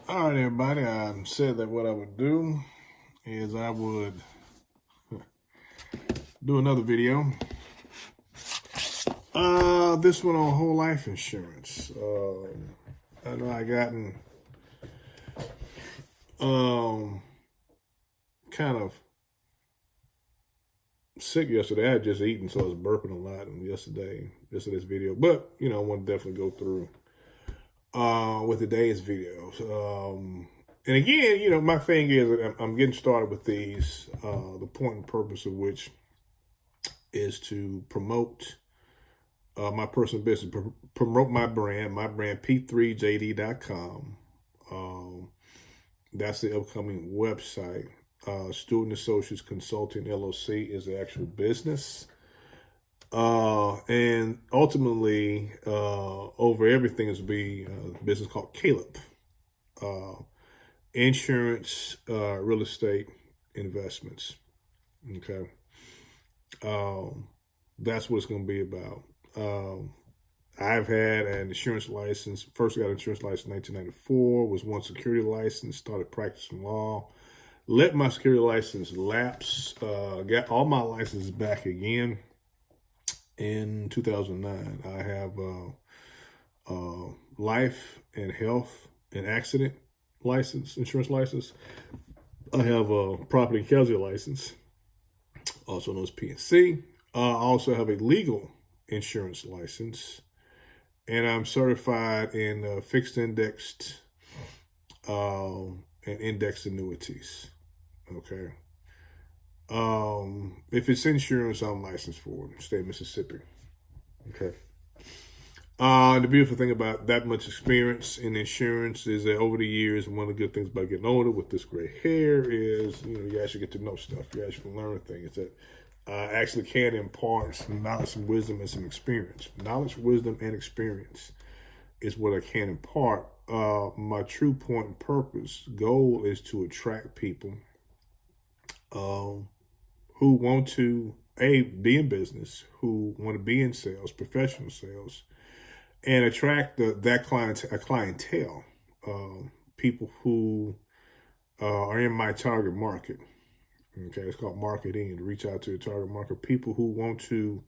All right, everybody. I said that what I would do is I would do another video. This one on whole life insurance. I know I gotten kind of sick yesterday. I had just eaten, so I was burping a lot yesterday's video. But I want to definitely go through with today's videos. And again, my thing is that I'm getting started with these. The point and purpose of which is to promote my personal business, promote my brand p3jd.com. That's the upcoming website. Student Associates Consulting LLC is the actual business. And ultimately, over everything is be a business called Caleb. Insurance, real estate, investments. Okay. That's what it's going to be about. I've had an insurance license. First got an insurance license in 1994, was one security license, started practicing law, let my security license lapse, got all my licenses back again in 2009. I have life and health and accident license, insurance license. I have a property and casualty license, also known as PNC. I also have a legal insurance license, and I'm certified in fixed indexed and indexed annuities. Okay. If it's insurance, I'm licensed for it, state of Mississippi. Okay. The beautiful thing about that much experience in insurance is that over the years, one of the good things about getting older with this gray hair is, you actually get to know stuff. You actually learn things that actually can impart some knowledge, some wisdom, and some experience. Knowledge, wisdom, and experience is what I can impart. My true point and purpose, goal is to attract people who want to, be in business, who want to be in sales, professional sales, and attract that clientele, people who are in my target market. Okay, it's called marketing, to reach out to the target market, people who want to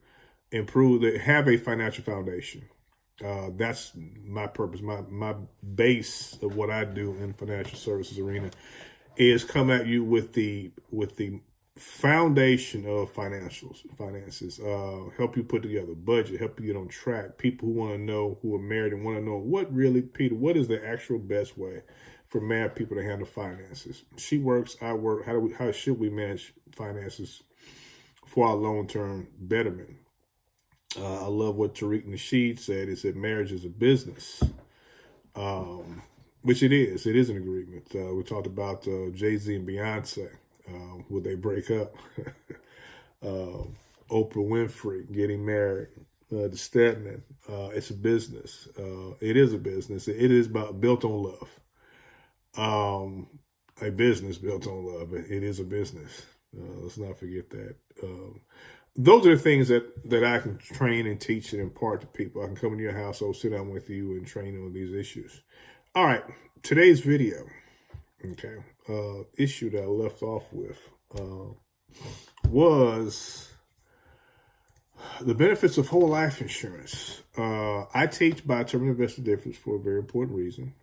improve, that have a financial foundation. That's my purpose. My base of what I do in financial services arena is come at you with the foundation of finances, help you put together a budget, help you get on track. People who want to know, who are married and want to know what really, Peter, what is the actual best way for married people to handle finances? She works, I work. How should we manage finances for our long-term betterment? I love what Tariq Nasheed said. He said marriage is a business, which it is. It is an agreement. We talked about Jay-Z and Beyonce. Would they break up? Oprah Winfrey getting married, the Stedman. It's a business. It is a business. It is built on love. A business built on love. It is a business. Let's not forget that. Those are the things that I can train and teach and impart to people. I can come into your household, sit down with you, and train on these issues. All right, today's video. Okay, issue that I left off with was the benefits of whole life insurance. I teach by terminal investor difference for a very important reason.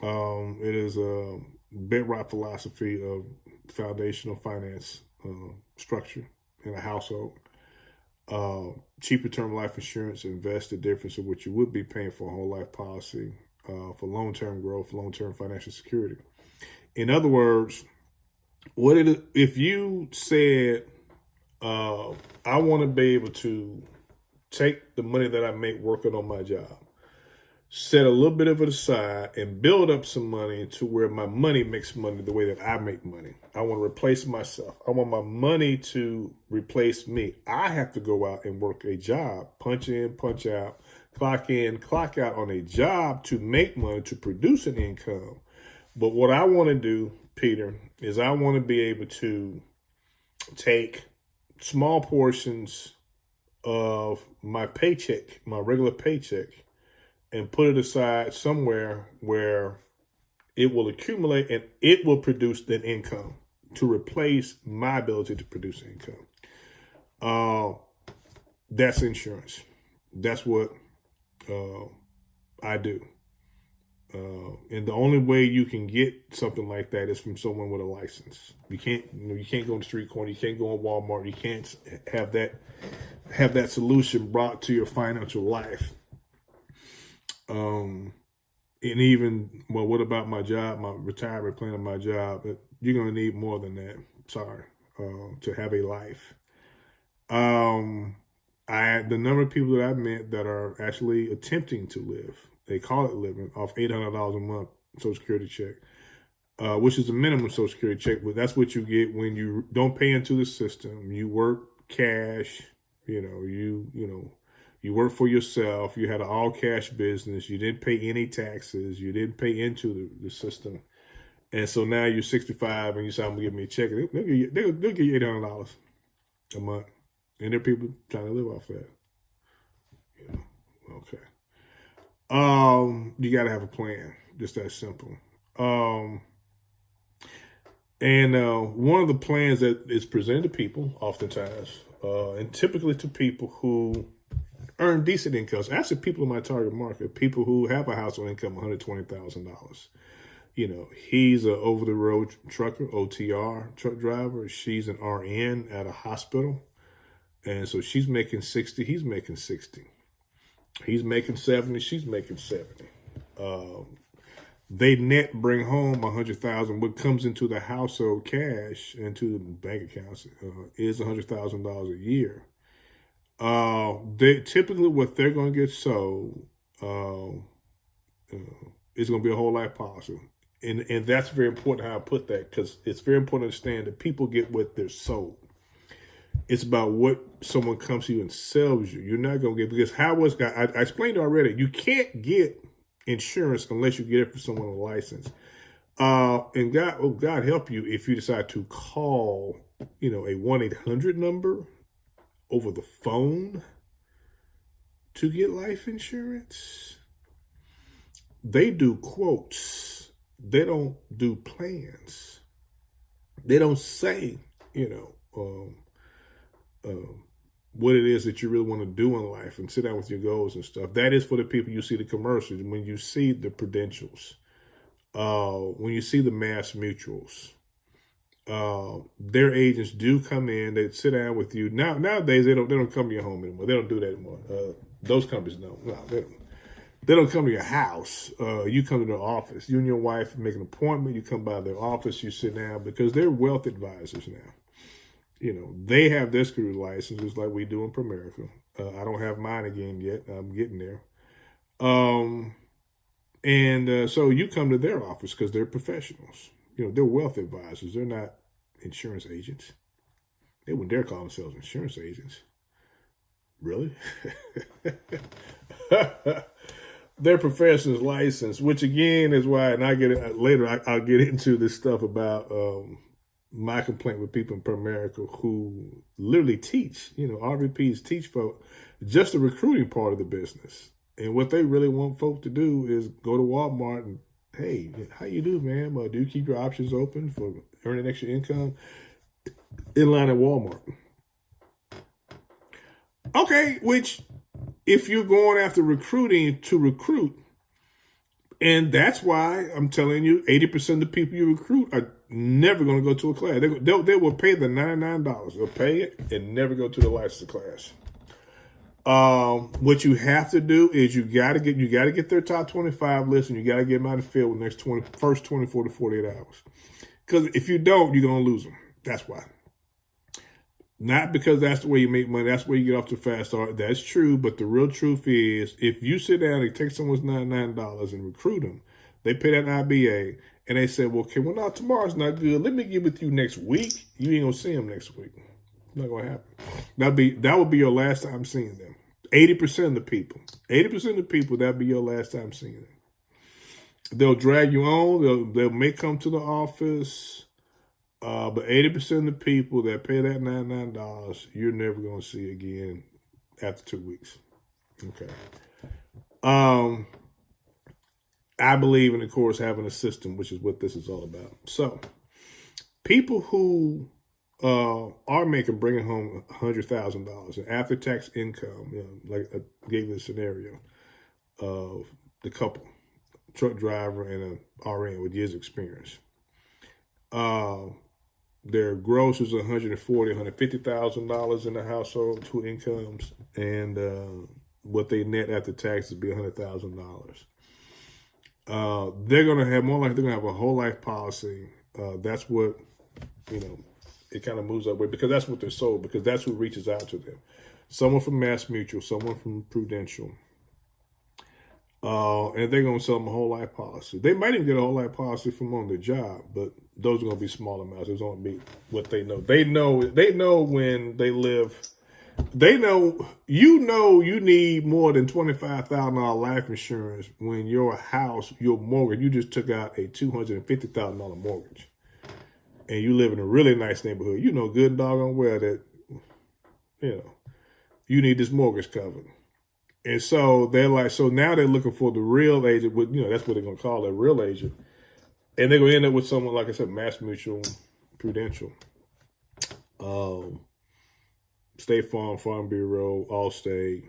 It is a bedrock philosophy of foundational finance structure in a household. Cheaper term life insurance, invest the difference of what you would be paying for a whole life policy. For long-term growth, long-term financial security. In other words, if you said, I want to be able to take the money that I make working on my job, set a little bit of it aside, and build up some money to where my money makes money the way that I make money. I want to replace myself. I want my money to replace me. I have to go out and work a job, punch in, punch out, clock in, clock out on a job to make money, to produce an income. But what I want to do, Peter, is I want to be able to take small portions of my paycheck, my regular paycheck, and put it aside somewhere where It will accumulate and it will produce that income to replace my ability to produce income. That's insurance. That's what I do. And the only way you can get something like that is from someone with a license. You can't go on the street corner. You can't go on Walmart. You can't have that solution brought to your financial life. And even, well, what about my job, my retirement plan of my job? You're going to need more than that. Sorry, to have a life. The number of people that I've met that are actually attempting to live, they call it living, off $800 a month Social Security check, which is the minimum Social Security check, but that's what you get when you don't pay into the system. You work cash, you work for yourself. You had an all cash business. You didn't pay any taxes. You didn't pay into the system. And so now you're 65 and you say, I'm going to give me a check. They'll give you $800 a month. And there are people trying to live off that. Okay. You got to have a plan. Just that simple. And one of the plans that is presented to people oftentimes, and typically to people who earn decent incomes, actually people in my target market, people who have a household income of $120,000. He's an over-the-road trucker, OTR truck driver. She's an RN at a hospital. And so she's making 60, he's making 60. He's making 70, she's making 70. They net bring home $100,000. What comes into the household cash, into the bank accounts, is $100,000 a year. They typically what they're going to get sold is going to be a whole life policy. And that's very important how I put that, because it's very important to understand that people get what they're sold. It's about what someone comes to you and sells you. You're not going to get, because I explained already, you can't get insurance unless you get it from someone with a license. And God help you if you decide to call, a 1-800 number over the phone to get life insurance. They do quotes. They don't do plans. They don't say, what it is that you really want to do in life and sit down with your goals and stuff. That is for the people you see the commercials, when you see the Prudentials, when you see the Mass Mutuals, their agents do come in, they sit down with you. Nowadays, they don't come to your home anymore. They don't do that anymore. Those companies don't. No, they don't come to your house. You come to their office. You and your wife make an appointment. You come by their office. You sit down, because they're wealth advisors now. They have their security licenses like we do in Primerica. I don't have mine again yet. I'm getting there. So you come to their office because they're professionals. They're wealth advisors. They're not insurance agents. They wouldn't dare call themselves insurance agents. Really? They're professionals licensed, which again is why, and I get it later, I'll get into this stuff about my complaint with people in Primerica who literally teach, RVPs teach folk just the recruiting part of the business. And what they really want folk to do is go to Walmart and, hey, how you do, man? Do you keep your options open for earning extra income? In line at Walmart. Okay, which if you're going after recruiting to recruit, and that's why I'm telling you, 80% of the people you recruit are never going to go to a class. They will pay the $99. They'll pay it and never go to the license class. What you have to do is you got to get their top 25 list, and you got to get them out of the field in the first 24 to 48 hours. Because if you don't, you're going to lose them. That's why. Not because that's the way you make money. That's where you get off to fast start. That's true. But the real truth is, if you sit down and take someone's $99 and recruit them, they pay that IBA, and they say, well, now tomorrow's not good. Let me get with you next week. You ain't going to see them next week. It's not going to happen. That would be your last time seeing them. 80% of the people, that'd be your last time seeing them. They'll drag you on. They may come to the office. But 80% of the people that pay that $99, you're never going to see again after 2 weeks. Okay. I believe in, of course, having a system, which is what this is all about. So people who are bringing home $100,000 in after-tax income, like I gave you the scenario of the couple, truck driver and a RN with years experience. Their gross is $150,000 in the household, two incomes, and what they net after taxes be $100,000. They're gonna have a whole life policy. That's what it kind of moves that way because that's what they're sold, because that's who reaches out to them. Someone from Mass Mutual, someone from Prudential. And they're going to sell them a whole life policy. They might even get a whole life policy from on their job, but those are going to be small amounts. Those won't be what they know. They know when they live. They know you need more than $25,000 life insurance when your house, your mortgage, you just took out a $250,000 mortgage. And you live in a really nice neighborhood, you know good doggone well that, you need this mortgage covered. And so they're like, so now they're looking for the real agent, that's what they're going to call it, real agent. And they're going to end up with someone, like I said, Mass Mutual, Prudential, State Farm, Farm Bureau, Allstate,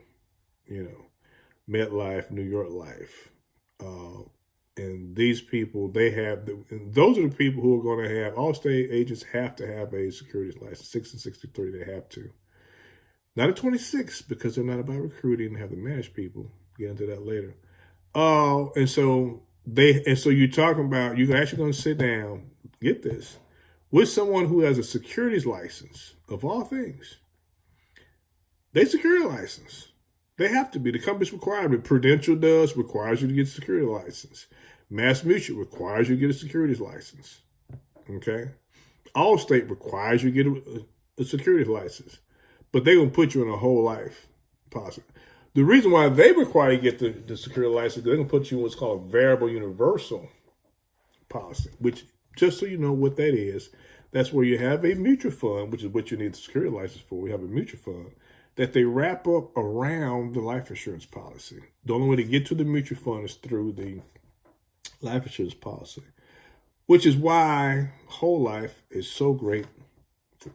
MetLife, New York Life. And these people, those are the people who are going to have, Allstate agents have to have a securities license, 6 and 63, they have to. Not a 26, because they're not about recruiting and have to manage people. Get into that later. And so you're talking about, you're actually going to sit down, get this, with someone who has a securities license, of all things. They security license. They have to be. The company's requirement. Prudential requires you to get a security license. Mass Mutual requires you to get a securities license. Okay? Allstate requires you to get a securities license. But they're going to put you in a whole life policy. The reason why they require you to get the security license, they're going to put you in what's called a variable universal policy, which, just so you know what that is, that's where you have a mutual fund, which is what you need the security license for. We have a mutual fund that they wrap up around the life insurance policy. The only way to get to the mutual fund is through the life insurance policy, which is why whole life is so great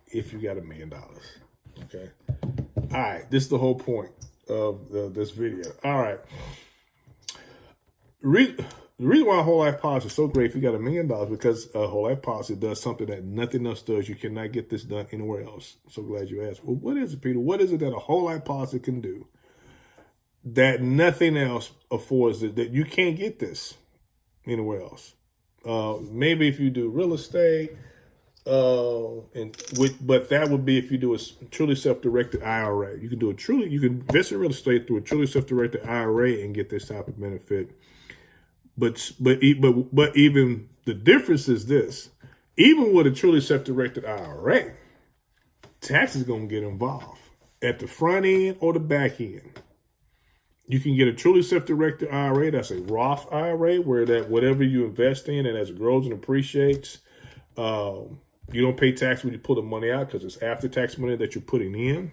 if you got $1 million. Okay. All right. This is the whole point of this video. All right. The reason why a whole life policy is so great if you got $1 million, because a whole life policy does something that nothing else does. You cannot get this done anywhere else. So glad you asked. Well, what is it, Peter? What is it that a whole life policy can do that nothing else affords it, that you can't get this anywhere else? Maybe if you do real estate, but that would be if you do a truly self-directed IRA. You can invest in real estate through a truly self-directed IRA and get this type of benefit. But even the difference is this: even with a truly self-directed IRA, tax is going to get involved at the front end or the back end. You can get a truly self-directed IRA. That's a Roth IRA, where that whatever you invest in, and as it grows and appreciates, you don't pay tax when you pull the money out because it's after-tax money that you're putting in.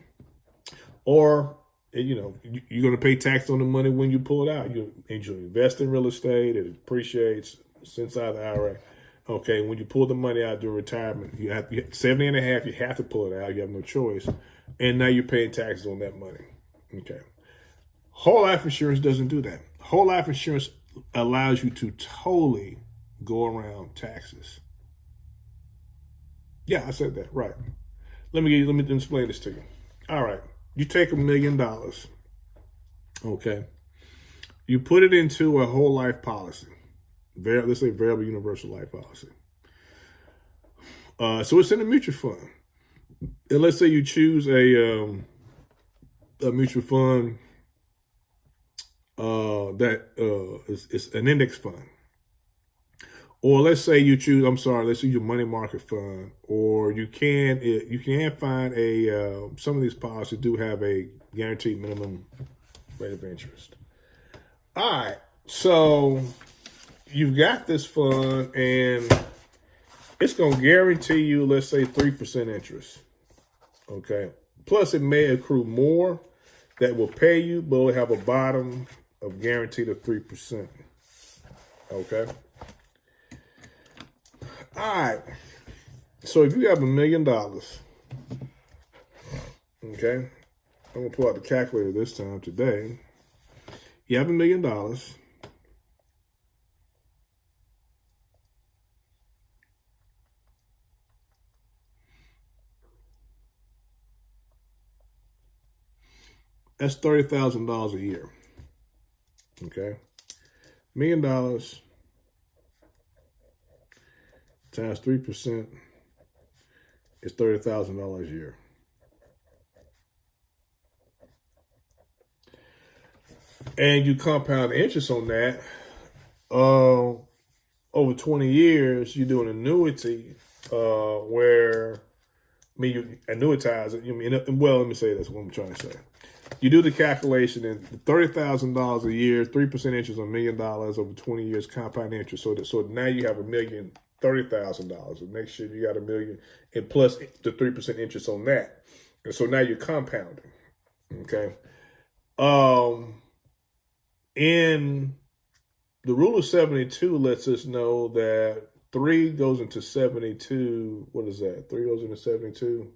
Or, you're going to pay tax on the money when you pull it out. You invest in real estate, it appreciates, it's inside the IRA. Okay, when you pull the money out during retirement, you have 70 and a half, you have to pull it out. You have no choice. And now you're paying taxes on that money. Okay. Whole life insurance doesn't do that. Whole life insurance allows you to totally go around taxes. Yeah, I said that, right. Let me explain this to you. All right, you take $1 million, okay? You put it into a whole life policy. Let's say variable universal life policy. So it's in a mutual fund. And let's say you choose a mutual fund that is an index fund. Or let's say you choose, let's say your money market fund, or you can find some of these policies do have a guaranteed minimum rate of interest. All right, so you've got this fund and it's going to guarantee you, let's say 3% interest. Okay. Plus it may accrue more that will pay you, but it'll have a bottom of guaranteed of 3%. Okay. All right. So if you have $1 million, okay, I'm going to pull out the calculator this time today. You have $1 million. That's $30,000 a year. Okay. $1 million times 3% is $30,000 a year. And you compound interest on that. Over 20 years, you do an annuity where, you annuitize it. Well, let me say this, what I'm trying to say. You do the calculation, and $30,000 a year, 3% interest on $1 million over 20 years, compound interest. So now you have $1,030,000. And next year you got $1 million, and plus the 3% interest on that. And so now you're compounding. Okay. In the rule of 72 lets us know that 3 goes into 72. What is that? 3 goes into 72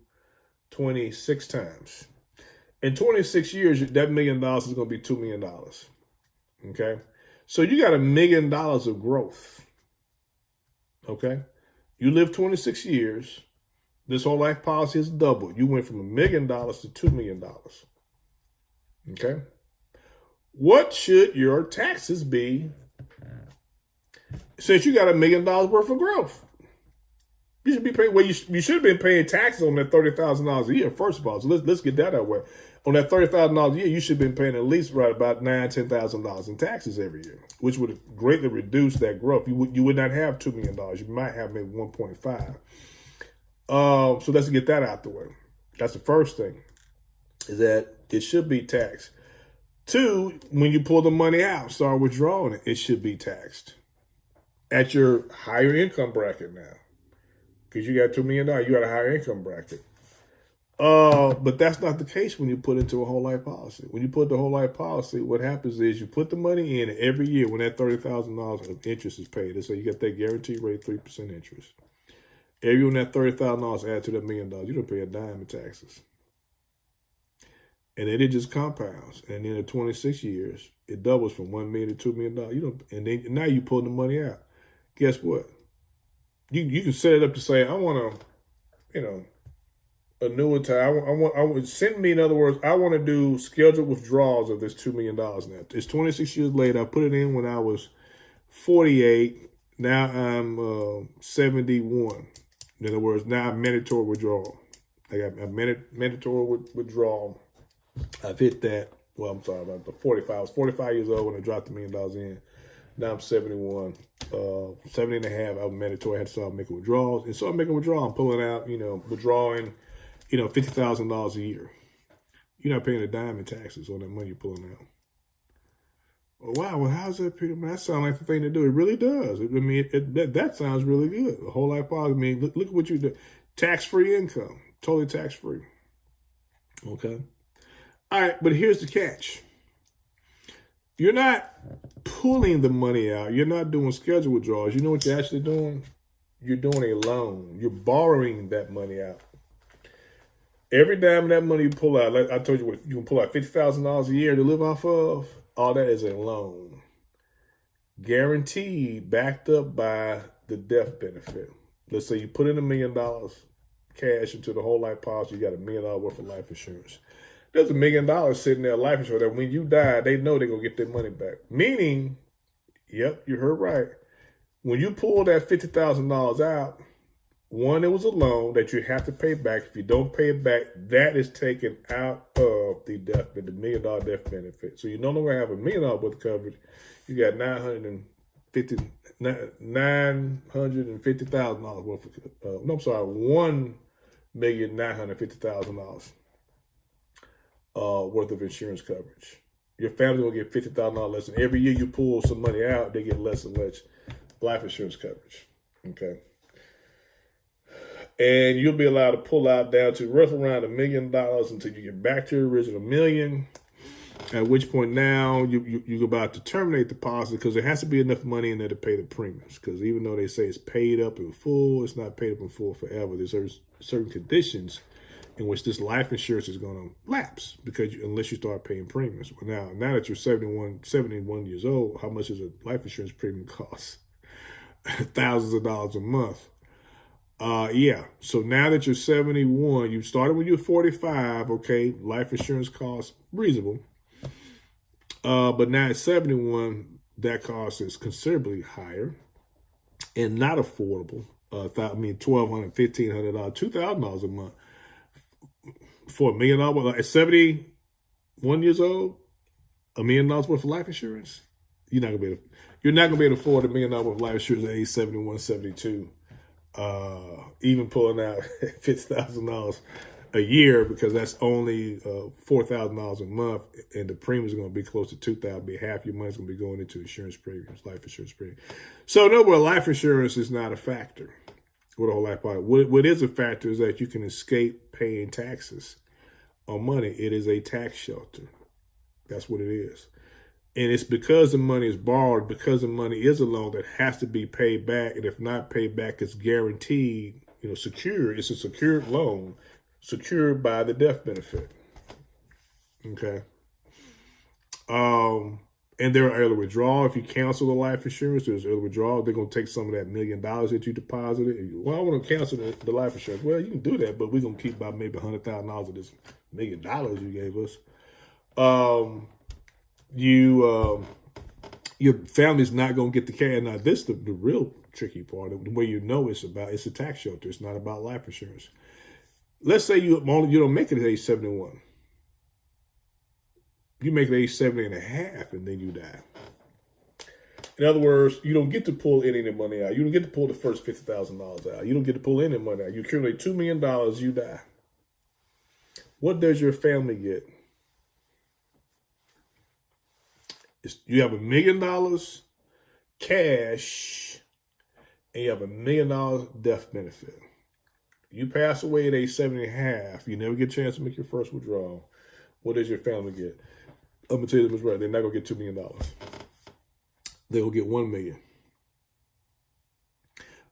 26 times. In 26 years, that $1 million is going to be $2 million. Okay. So you got $1 million of growth. Okay. You live 26 years. This whole life policy has doubled. You went from $1 million to $2 million. Okay. What should your taxes be since you got $1 million worth of growth? You should be paying. Well, you should have been paying taxes on that $30,000 a year. First of all, so let's get that out of the way. On that $30,000 a year, you should have been paying at least right about $9,000-$10,000 in taxes every year, which would greatly reduce that growth. You would not have $2 million. You might have maybe 1.5. So let's get that out the way. That's the first thing, is that it should be taxed. 2, when you pull the money out, start withdrawing it, it should be taxed at your higher income bracket now. Because you got $2 million, you got a higher income bracket. But that's not the case when you put into a whole life policy. When you put the whole life policy, what happens is you put the money in every year when that $30,000 of interest is paid. So you get that guaranteed rate, 3% interest. Every year when that $30,000 add to that $1 million, you don't pay a dime in taxes. And then it just compounds. And then in 26 years, it doubles from $1 million to $2 million. And then now you pull the money out. Guess what? You can set it up to say, I want to, annuitize. I want send me, in other words, I want to do scheduled withdrawals of this $2 million now. It's 26 years later. I put it in when I was 48. Now I'm 71. In other words, now I'm mandatory withdrawal. I got a mandatory withdrawal. I've hit that. Well, I'm sorry about the 45. I was 45 years old when I dropped $1 million in. Now I'm 71, 70 and a half. I was mandatory. I had to start making withdrawals. And so I'm making withdrawals. I'm pulling out, withdrawing, $50,000 a year. You're not paying a dime in taxes on that money you're pulling out. Oh, wow. Well, how's that, Peter? Man, that sounds like the thing to do. It really does. That sounds really good. The whole life policy. Look at what you do. Tax-free income. Totally tax-free. Okay. All right. But here's the catch. You're not pulling the money out. You're not doing scheduled withdrawals. You know what you're actually doing? You're doing a loan. You're borrowing that money out. Every dime of that money you pull out, like I told you, you can pull out $50,000 a year to live off of. All that is a loan. Guaranteed, backed up by the death benefit. Let's say you put in $1 million cash into the whole life policy. You got $1 million worth of life insurance. There's $1 million sitting there, life insurance, that when you die, they know they're going to get their money back. Meaning, yep, you heard right. When you pull that $50,000 out, one, it was a loan that you have to pay back. If you don't pay it back, that is taken out of the $1 million death benefit. So you no longer have $1 million worth of coverage. You got $950,000 worth of, $1,950,000 worth of insurance coverage. Your family will get $50,000 less. And every year you pull some money out, they get less and less life insurance coverage. Okay. And you'll be allowed to pull out down to roughly around $1 million until you get back to your original $1 million. At which point now you're about to terminate the policy because there has to be enough money in there to pay the premiums. Because even though they say it's paid up in full, it's not paid up in full forever. There's certain conditions in which this life insurance is going to lapse because unless you start paying premiums. Well, now that you're 71 years old, how much does a life insurance premium cost? Thousands of dollars a month. Yeah. So now that you're 71, you started when you're 45. Okay, life insurance costs reasonable. But now at 71, that cost is considerably higher and not affordable. $1,200, $1,500, $2,000 a month for $1 million. At 71 years old, $1 million worth of life insurance. You're not gonna be able to afford $1 million worth of life insurance at age 71, 72. Even pulling out $50,000 a year because that's only $4,000 a month, and the premiums are going to be close to $2,000. Be half your money's going to be going into insurance premiums, life insurance premiums. So no, well, life insurance is not a factor with a whole life policy. What is a factor is that you can escape paying taxes on money. It is a tax shelter. That's what it is. And it's because the money is borrowed, because the money is a loan that has to be paid back. And if not paid back, it's guaranteed, secured. It's a secured loan, secured by the death benefit. Okay. And there are early withdrawal. If you cancel the life insurance, there's early withdrawal. They're going to take some of that $1 million that you deposited. Well, I want to cancel the life insurance. Well, you can do that, but we're going to keep about maybe $100,000 of this $1 million you gave us. Your family's not going to get the cash. Now, this is the real tricky part. The way it's a tax shelter. It's not about life insurance. Let's say you don't make it at age 71. You make it at age 70 and a half, and then you die. In other words, you don't get to pull any of the money out. You don't get to pull the first $50,000 out. You don't get to pull any money out. You accumulate $2 million, you die. What does your family get? You have $1 million cash, and you have $1 million death benefit. You pass away at age 70 and a half. You never get a chance to make your first withdrawal. What does your family get? I'm gonna tell you this right. They're not gonna get $2 million. They will get $1 million.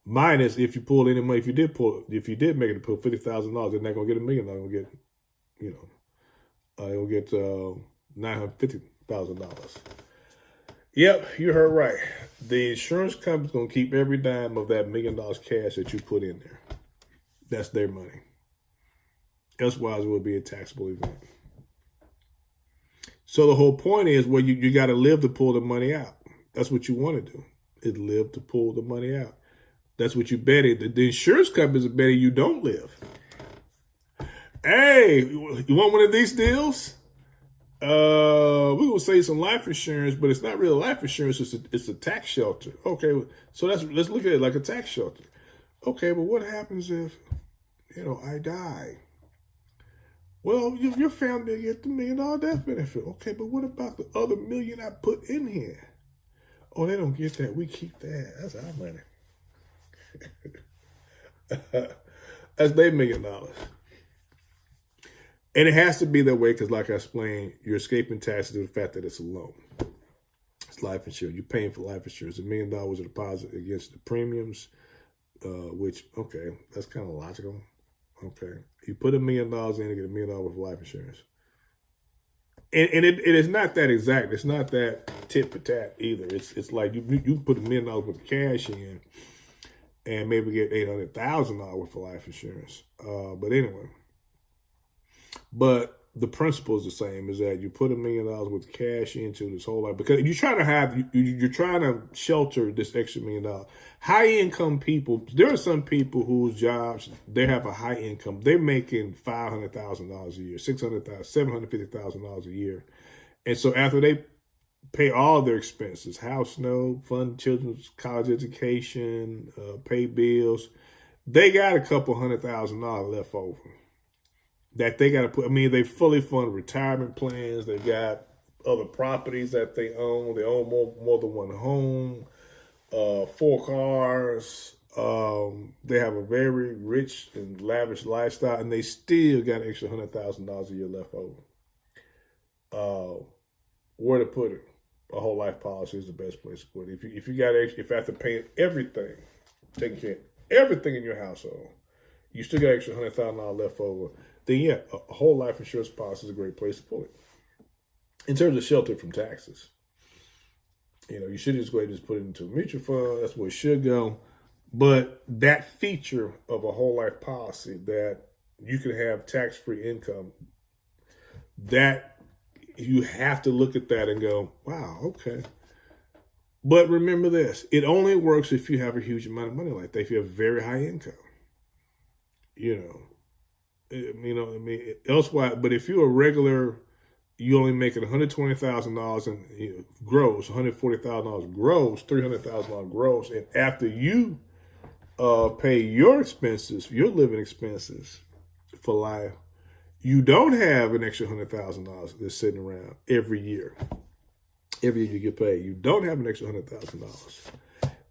Minus if you pulled any money. If you did make it to pull $50,000, they're not gonna get $1 million. They're gonna get, they'll get $950,000. Yep, you heard right. The insurance company's gonna keep every dime of that $1 million cash that you put in there. That's their money. Elsewise, it would be a taxable event. So the whole point is, well, you got to live to pull the money out. That's what you want to do, is live to pull the money out. That's what you betted. The insurance companies are betting you don't live. Hey, you want one of these deals? We're going to say some life insurance, but it's not really life insurance. It's a tax shelter. Okay, so let's look at it like a tax shelter. Okay, but what happens if, I die? Well, your family get the $1 million death benefit. Okay, but what about the other $1 million I put in here? Oh, they don't get that. We keep that. That's our money. That's their $1 million. And it has to be that way because, like I explained, you're escaping taxes to the fact that it's a loan. It's life insurance. You're paying for life insurance. $1 million a deposit against the premiums, which, okay, that's kind of logical. Okay. You put $1 million in to get $1 million worth of life insurance. And it is not that exact. It's not that tit for tat either. It's like you put $1 million worth of cash in and maybe get $800,000 worth of life insurance. But anyway. But the principle is the same, is that you put $1 million worth of cash into this whole life because you're trying to shelter this extra $1 million. High income people, there are some people whose jobs, they have a high income. They're making $500,000 a year, $600,000, $750,000 a year. And so after they pay all their expenses, house note, fund children's college education, pay bills, they got a couple $100,000 left over that they got to put. I mean, they fully fund retirement plans. They got other properties that they own. They own more than one home, 4 cars. They have a very rich and lavish lifestyle, and they still got an extra $100,000 a year left over. where to put it. A whole life policy is the best place to put it. If you have to pay everything, taking care of everything in your household, you still got extra $100,000 left over, then yeah, a whole life insurance policy is a great place to put it. In terms of shelter from taxes, you should just go ahead and just put it into a mutual fund. That's where it should go. But that feature of a whole life policy that you can have tax-free income, that you have to look at that and go, wow, okay. But remember this, it only works if you have a huge amount of money like that, if you have very high income. Elsewise, but if you're a regular, you only making $120,000 in gross, $140,000 gross, $300,000 gross, and after you pay your expenses, your living expenses for life, you don't have an extra $100,000 that's sitting around every year. Every year you get paid, you don't have an extra $100,000.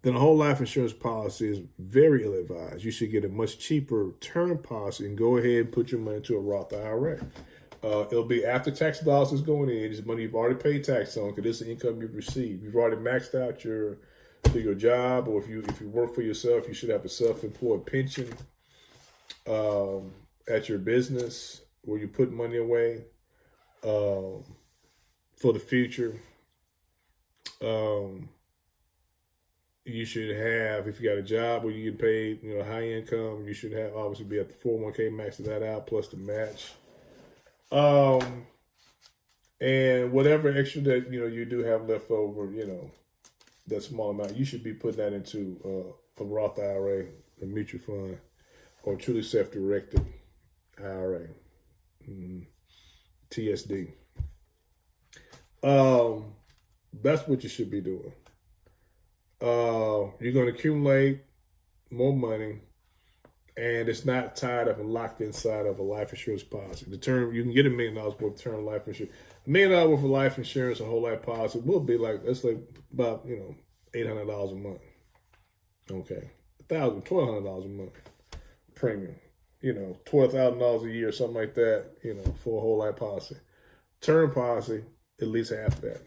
Then a whole life insurance policy is very ill-advised. You should get a much cheaper term policy and go ahead and put your money into a Roth IRA. It'll be after tax dollars is going in. It's money you've already paid tax on because this is the income you've received. You've already maxed out through your job, or if you work for yourself, you should have a self-employed pension at your business where you put money away for the future. You should have, if you got a job where you get paid, high income, you should have obviously be at the 401k, maxing that out plus the match. And whatever extra that, you do have left over, that small amount, you should be putting that into a Roth IRA, a mutual fund, or truly self-directed IRA, TSD. That's what you should be doing. You're going to accumulate more money, and it's not tied up and locked inside of a life insurance policy. The term, you can get $1 million worth of term life insurance. $1 million worth of life insurance, a whole life policy will be let's say about, $800 a month. Okay. $1,200 a month premium. $12,000 a year, something like that, for a whole life policy. Term policy, at least half that.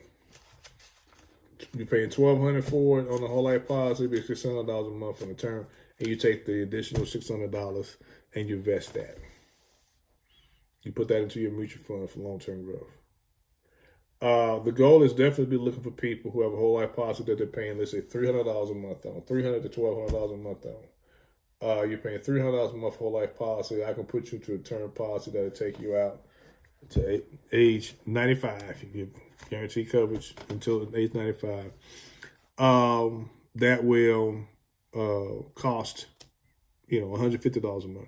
You're paying $1,200 for it on the whole life policy, be $600 a month on the term, and you take the additional $600 and you invest that. You put that into your mutual fund for long-term growth. The goal is definitely be looking for people who have a whole life policy that they're paying, let's say, $300 a month on, $300 to $1,200 a month on. You're paying $300 a month whole life policy. I can put you to a term policy that'll take you out to age 95. You get guaranteed coverage until age 95. That will cost, $150 a month.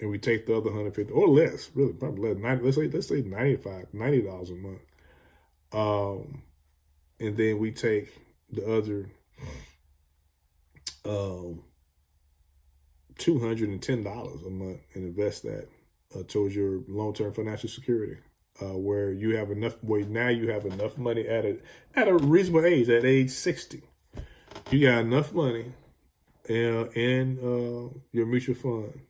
And we take the other $150 or less, really, probably less. Let's say $90 a month. And then we take the other $210 a month and invest that towards your long-term financial security, where you have enough. Where now you have enough money at a reasonable age, at age 60, you got enough money in your mutual fund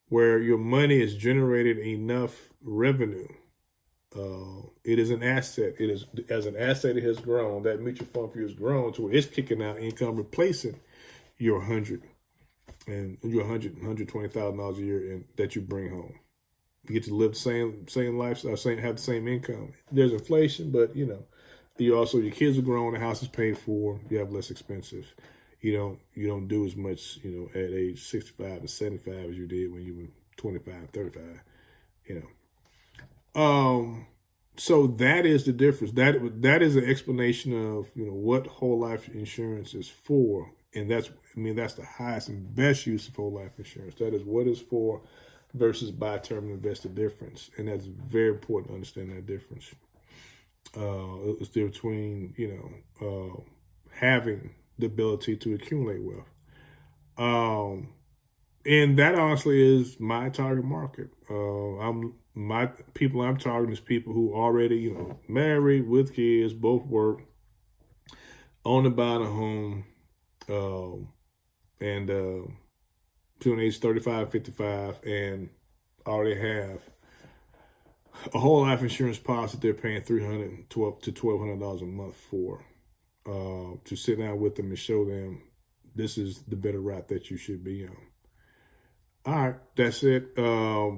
where your money is generated enough revenue. It is an asset. It is, as an asset, it has grown. That mutual fund for you has grown to where it's kicking out income, replacing your $120,000 a year that you bring home. You get to live the same lifestyle, have the same income. There's inflation, but you also, your kids are grown, the house is paid for, you have less expenses. You don't do as much, at age 65 and 75 as you did when you were 25, 35. So that is the difference. That is an explanation of what whole life insurance is for, and that's the highest and best use of whole life insurance. That is what it's for versus buy term and invest, the difference, and that's very important to understand that difference. It's the between having the ability to accumulate wealth, and that honestly is my target market. My people I'm targeting is people who already, married with kids, both work, own and buy a home, and between age 35 and 55, and already have a whole life insurance policy they're paying $312 to $1,200 a month for, to sit down with them and show them this is the better route that you should be on. All right, that's it.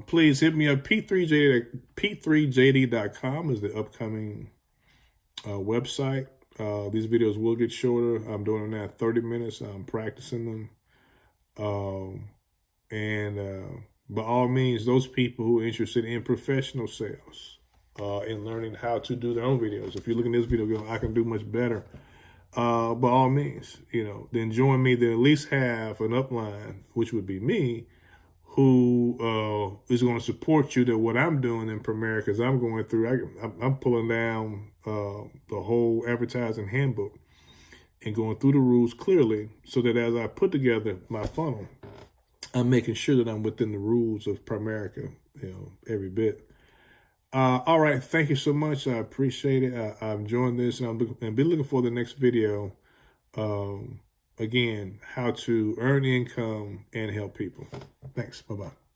Please hit me up. P3JD.com is the upcoming website. These videos will get shorter. I'm doing them now 30 minutes. I'm practicing them. By all means, those people who are interested in professional sales, in learning how to do their own videos. If you look in this video, go, I can do much better. By all means, then join me. Then at least have an upline, which would be me, who is going to support you to what I'm doing in Premier, because I'm going through, I'm pulling down the whole advertising handbook and going through the rules clearly, so that as I put together my funnel, I'm making sure that I'm within the rules of Primerica, every bit. All right, thank you so much. I appreciate it. I'm enjoying this, and I'll be looking for the next video. Again, how to earn income and help people. Thanks. Bye-bye.